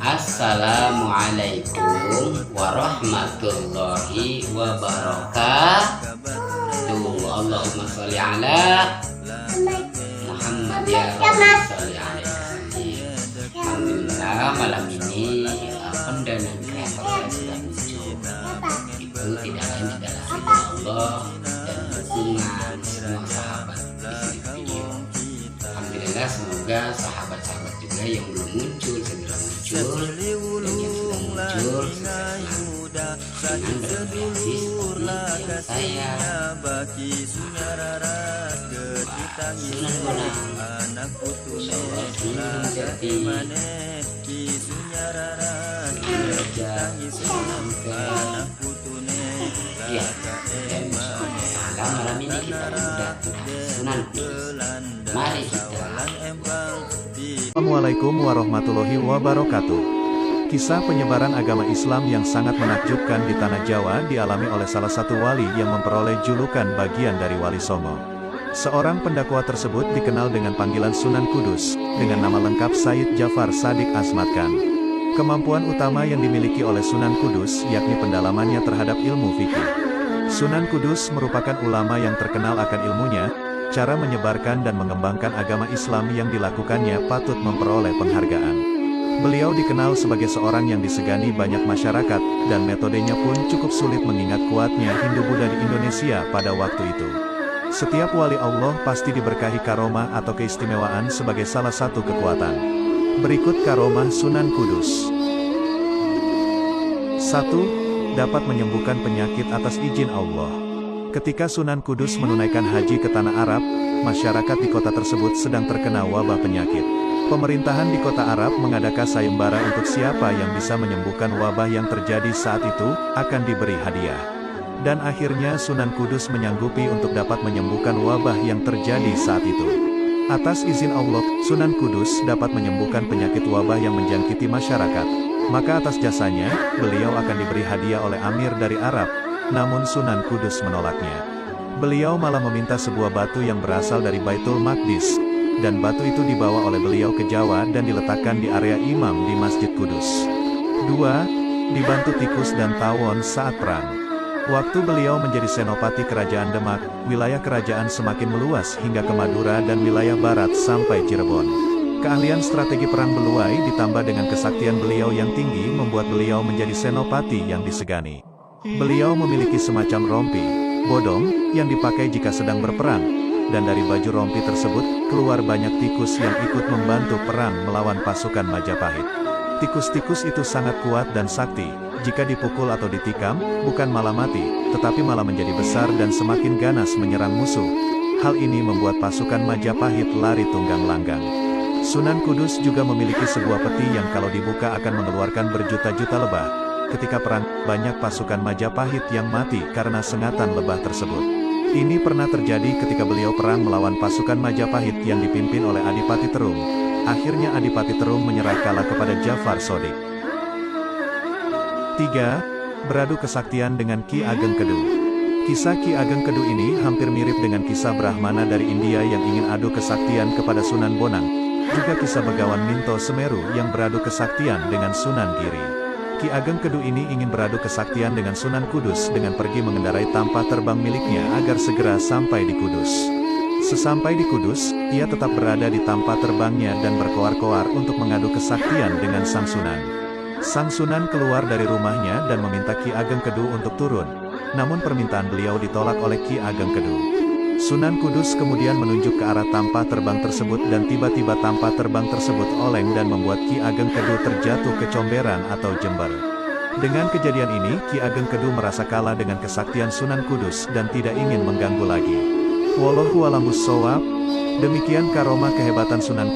Assalamualaikum warahmatullahi wabarakatuh. Allahumma sholli ala Muhammad ya Rabbi sholli alaihi. Alhamdulillah, malam ini pendanaan kreator sudah muncul. Itu tidak lain adalah ridha Allah dan dukungan semua sahabat di video. Alhamdulillah, semoga sahabat-sahabat juga yang belum muncul segera muncul, dan yang sudah muncul senang bereaksi seperti yang saya. Sunan Bonang, insyaallah sunan Jati, ya, dan insyaallah malam ini kita mendatangkan Sunan Kudus. Mari kita. Assalamualaikum warahmatullahi wabarakatuh. Kisah penyebaran agama Islam yang sangat menakjubkan di tanah Jawa dialami oleh salah satu wali yang memperoleh julukan bagian dari Wali Songo. Seorang pendakwa tersebut dikenal dengan panggilan Sunan Kudus, dengan nama lengkap Sayyid Jafar Shadiq Asmad Khan. Kemampuan utama yang dimiliki oleh Sunan Kudus yakni pendalamannya terhadap ilmu fikih. Sunan Kudus merupakan ulama yang terkenal akan ilmunya. Cara menyebarkan dan mengembangkan agama Islam yang dilakukannya patut memperoleh penghargaan. Beliau dikenal sebagai seorang yang disegani banyak masyarakat, dan metodenya pun cukup sulit mengingat kuatnya Hindu-Buddha di Indonesia pada waktu itu. Setiap wali Allah pasti diberkahi karomah atau keistimewaan sebagai salah satu kekuatan. Berikut karomah Sunan Kudus. 1. Dapat menyembuhkan penyakit atas izin Allah. Ketika Sunan Kudus menunaikan haji ke tanah Arab, masyarakat di kota tersebut sedang terkena wabah penyakit. Pemerintahan di kota Arab mengadakan sayembara untuk siapa yang bisa menyembuhkan wabah yang terjadi saat itu, akan diberi hadiah. Dan akhirnya Sunan Kudus menyanggupi untuk dapat menyembuhkan wabah yang terjadi saat itu. Atas izin Allah, Sunan Kudus dapat menyembuhkan penyakit wabah yang menjangkiti masyarakat. Maka atas jasanya, beliau akan diberi hadiah oleh Amir dari Arab. Namun Sunan Kudus menolaknya. Beliau malah meminta sebuah batu yang berasal dari Baitul Maqdis, dan batu itu dibawa oleh beliau ke Jawa dan diletakkan di area imam di Masjid Kudus. 2. Dibantu tikus dan tawon saat perang. Waktu beliau menjadi senopati kerajaan Demak, wilayah kerajaan semakin meluas hingga ke Madura dan wilayah barat sampai Cirebon. Keahlian strategi perang Beluai ditambah dengan kesaktian beliau yang tinggi membuat beliau menjadi senopati yang disegani. Beliau memiliki semacam rompi, bodong, yang dipakai jika sedang berperang, dan dari baju rompi tersebut, keluar banyak tikus yang ikut membantu perang melawan pasukan Majapahit. Tikus-tikus itu sangat kuat dan sakti, jika dipukul atau ditikam, bukan malah mati, tetapi malah menjadi besar dan semakin ganas menyerang musuh. Hal ini membuat pasukan Majapahit lari tunggang langgang. Sunan Kudus juga memiliki sebuah peti yang kalau dibuka akan mengeluarkan berjuta-juta lebah. Ketika perang, banyak pasukan Majapahit yang mati karena sengatan lebah tersebut. Ini pernah terjadi ketika beliau perang melawan pasukan Majapahit yang dipimpin oleh Adipati Terung. Akhirnya Adipati Terung menyerah kalah kepada Jafar Shadiq. 3. Beradu kesaktian dengan Ki Ageng Kedu. Kisah Ki Ageng Kedu ini hampir mirip dengan kisah Brahmana dari India yang ingin adu kesaktian kepada Sunan Bonang. Juga kisah Begawan Minto Semeru yang beradu kesaktian dengan Sunan Giri. Ki Ageng Kedu ini ingin beradu kesaktian dengan Sunan Kudus dengan pergi mengendarai tampah terbang miliknya agar segera sampai di Kudus. Sesampai di Kudus, ia tetap berada di tampah terbangnya dan berkoar-koar untuk mengadu kesaktian dengan Sang Sunan. Sang Sunan keluar dari rumahnya dan meminta Ki Ageng Kedu untuk turun. Namun permintaan beliau ditolak oleh Ki Ageng Kedu. Sunan Kudus kemudian menunjuk ke arah tampah terbang tersebut dan tiba-tiba tampah terbang tersebut oleng dan membuat Ki Ageng Kedu terjatuh ke comberan atau jember. Dengan kejadian ini, Ki Ageng Kedu merasa kalah dengan kesaktian Sunan Kudus dan tidak ingin mengganggu lagi. Wallahu a'lam bishawab. Demikian karomah kehebatan Sunan Kudus.